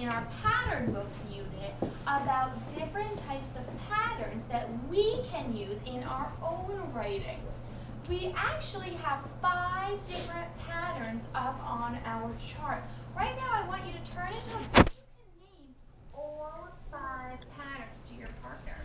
our pattern book unit about different types of patterns that we can use in our own writing. We actually have 5 different patterns up on our chart. Right now I want you to turn it up so you can name all 5 patterns to your partner.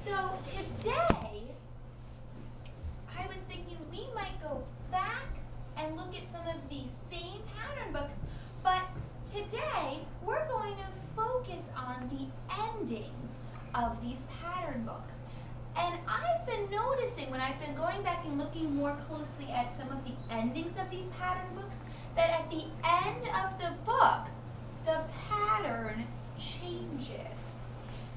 So today, I was thinking we might go back and look at some of these same pattern books, but today we're going to focus on the endings of these pattern books. And I've been noticing when I've been going back and looking more closely at some of the endings of these pattern books, that at the end of the book, the pattern changes.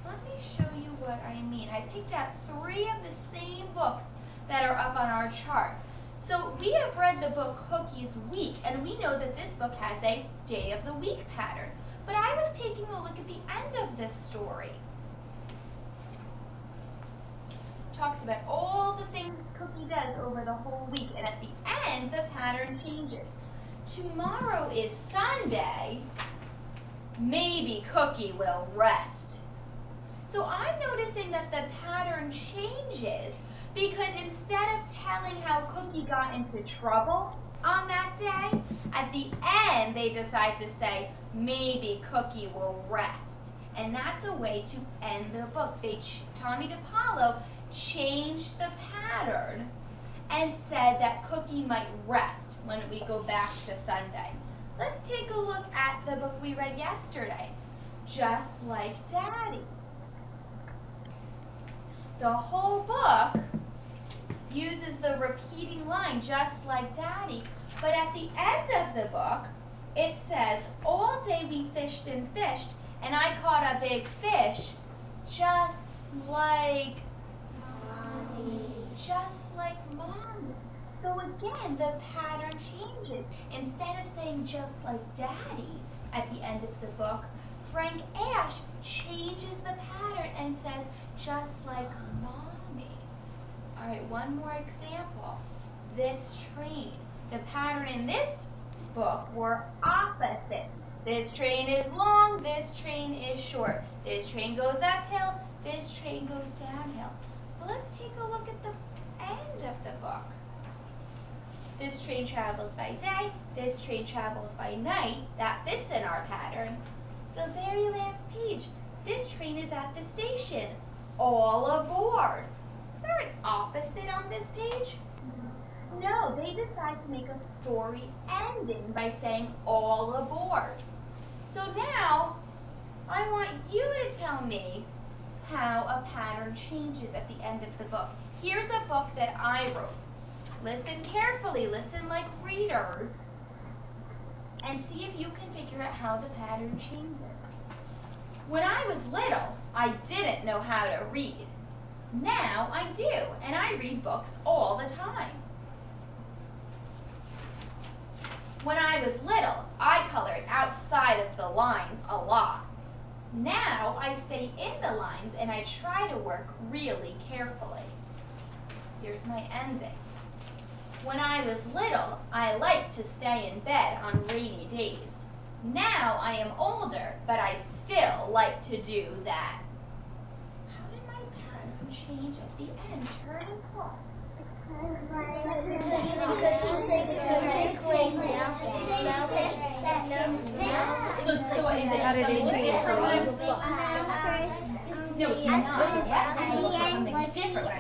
Let me show you what I mean. I picked out 3 of the same books that are up on our chart. So we have read the book Cookie's Week, and we know that this book has a day of the week pattern. But I was taking a look at the end of this story. It talks about all the things Cookie does over the whole week, and at the end, the pattern changes. Tomorrow is Sunday. Maybe Cookie will rest. So I'm noticing that the pattern changes because instead of telling how Cookie got into trouble on that day, at the end they decide to say, maybe Cookie will rest. And that's a way to end the book. Tommy DePaulo changed the pattern and said that Cookie might rest when we go back to Sunday. Let's take a look at the book we read yesterday, Just Like Daddy. The whole book uses the repeating line, just like Daddy, but at the end of the book, it says, all day we fished and fished, and I caught a big fish, just like Mommy. Just like Mommy. So again, the pattern changes. Instead of saying just like Daddy at the end of the book, Frank Ash changes the pattern and says just like Mommy. All right, one more example. This train. The pattern in this book were opposites. This train is long, this train is short. This train goes uphill, this train goes downhill. Well, let's take a look at the end of the book. This train travels by day, this train travels by night. That fits in our pattern. The very last page, this train is at the station. All aboard. Is there an opposite on this page? No, they decide to make a story ending by saying all aboard. So now, I want you to tell me how a pattern changes at the end of the book. Here's a book that I wrote. Listen carefully, listen like readers, and see if you can figure out how the pattern changes. When I was little, I didn't know how to read. Now I do, and I read books all the time. When I was little, I colored outside of the lines a lot. Now I stay in the lines and I try to work really carefully. Here's my ending. When I was little, I liked to stay in bed on rainy days. Now I am older, but I still like to do that. How did my pattern change at the end? Turn and talk. So what is it? How did it change? No, it's not. That's something different.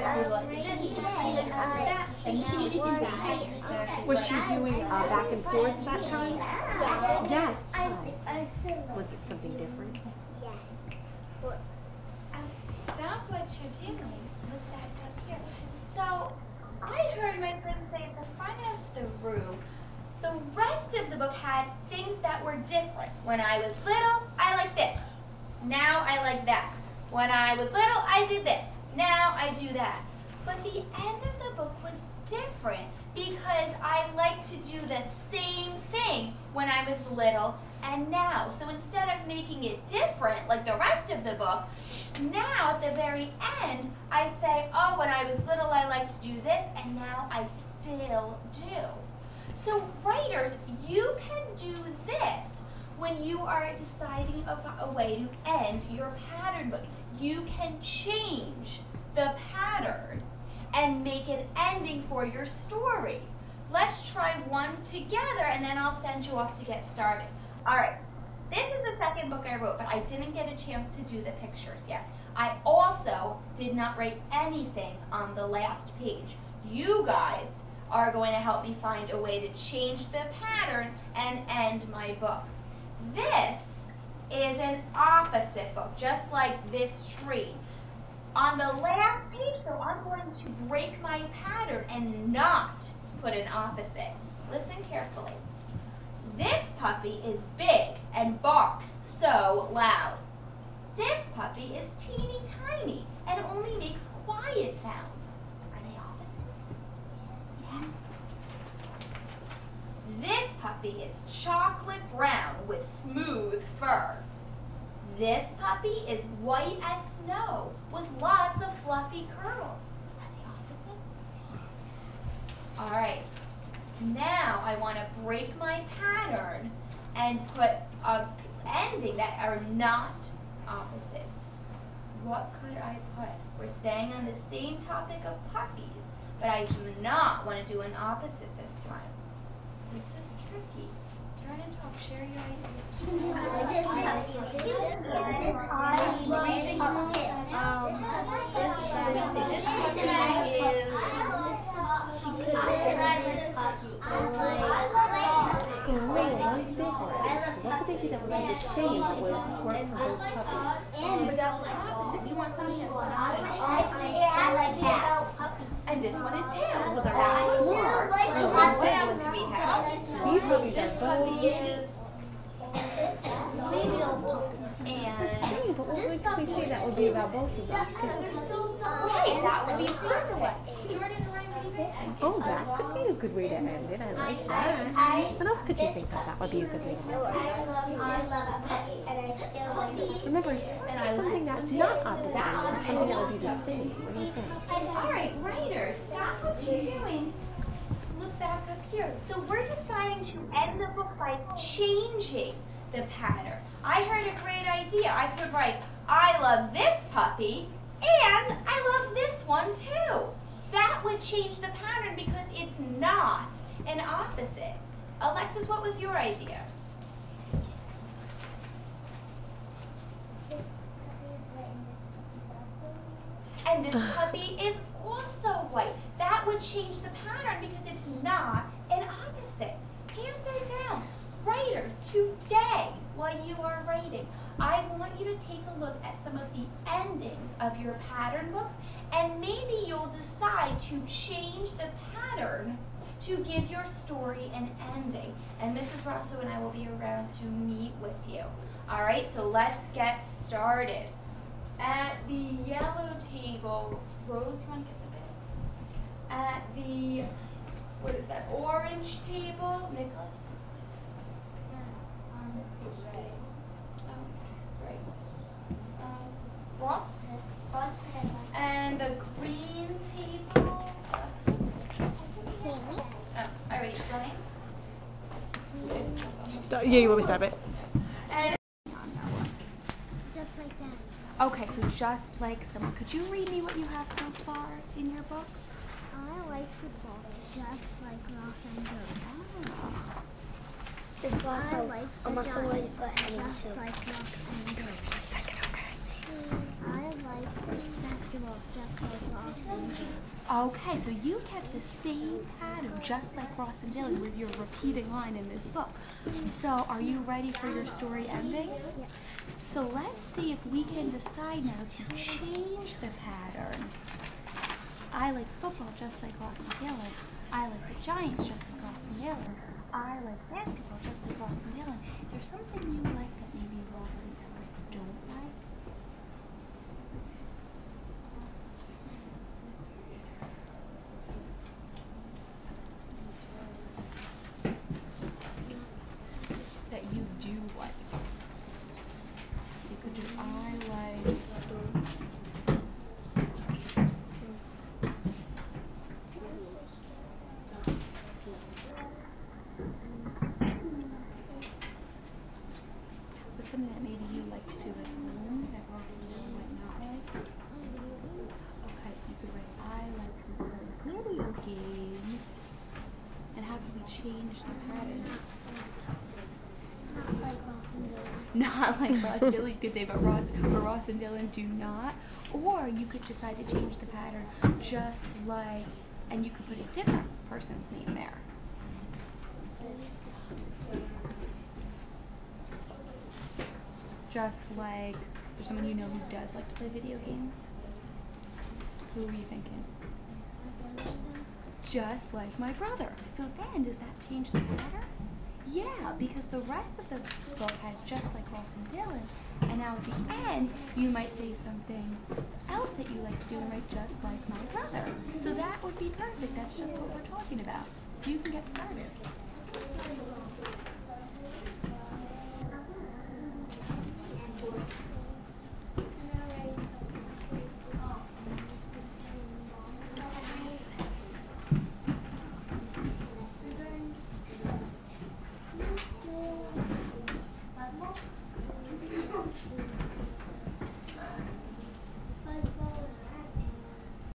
Was she doing back and forth that time? Yes. Was it something different? Stop what you're doing. Look back up here. So I heard my friend say at the front of the room, the rest of at things that were different. When I was little, I liked this. Now I like that. When I was little, I did this. Now I do that. But the end of the book was different because I like to do the same thing when I was little and now. So instead of making it different like the rest of the book, now at the very end, I say, oh, when I was little, I liked to do this, and now I still do. So writers, you can do this when you are deciding a way to end your pattern book. You can change the pattern and make an ending for your story. Let's try one together and then I'll send you off to get started. All right, this is the second book I wrote, but I didn't get a chance to do the pictures yet. I also did not write anything on the last page. You guys are going to help me find a way to change the pattern and end my book. This is an opposite book, just like this tree. On the last page, though, I'm going to break my pattern and not put an opposite. Listen carefully. This puppy is big and barks so loud. This puppy is teeny tiny and only makes quiet sounds. Are they opposites? Yes. This puppy is chocolate brown with smooth fur. This puppy is white as snow with lots of fluffy curls. Are they opposites? All right. Now I want to break my pattern and put an ending that are not opposites. What could I put? We're staying on the same topic of puppies, but I do not want to do an opposite this time. This is tricky. Turn and talk. Share your ideas. This puppy is. She could have said this puppy. One's bigger. So what could they do that would be the same but would work for both puppies? Without the opposite, you want something that's not I like cats. And this one is tail. Well, they're not smart. What else do we have? These puppies This are puppy both. is maybe a puppy. And But what would we say that would be about both of them? right, that would be perfect. Jordan and Ryan, what do you guys think? Oh, that could be a good way to end it. I like that. What else could you think of that would be a good way to end it? Remember, something that's not opposite, something that would be the same. What do you think? All right, writers, stop what you're doing. Look back up here. So we're deciding to end the book by changing the pattern. I heard a great idea. I could write, I love this puppy, and I love this one too. That would change the pattern because it's not an opposite. Alexis, what was your idea? And this puppy is also white. That would change the pattern because it's not an opposite. Hands are down. Writers, today, while you are writing, I want you to take a look at some of the endings of your pattern books, and maybe you'll decide to change the pattern to give your story an ending. And Mrs. Rosso and I will be around to meet with you. All right, so let's get started. At the yellow table, Rose, you want to get the bit? At the, what is that, orange table, Nicholas? Ray. Oh, right. Ross? And the green table? Oh, all right, running. Yeah, you want me to stop it? And Just like that. okay, so just like someone. Could you read me what you have so far in your book? I like football, just like Ross and Joe. Oh. This was I like the Giants, just like Ross and Joe. 1 second, okay. I like basketball, just like Ross and Joe. Okay, so you kept the same pattern just like Ross and Dilly was your repeating line in this book. So are you ready for your story ending? Yeah. So let's see if we can decide now to change the pattern. I like football just like Ross and Taylor. I like the Giants just like Ross and Taylor. I like basketball just like Ross and Dylan. Is there something you like that maybe Ross and Dylan don't like? That you do like. So you could do I like. What's something that maybe you like to do at home that Ross and Dylan might not like? Okay, so you could write I like to play video games. And how can we change the pattern? Not like Ross and Dylan, you could say, but Ross and Dylan do not. Or you could decide to change the pattern just like, and you could put a different person's name there. Just like, there's someone you know who does like to play video games? Who were you thinking? Just like my brother. So then, does that change the pattern? Yeah, because the rest of the book has just like Ross and Dylan, and now at the end, you might say something else that you like to do and write just like my brother. So that would be perfect. That's just what we're talking about. So you can get started.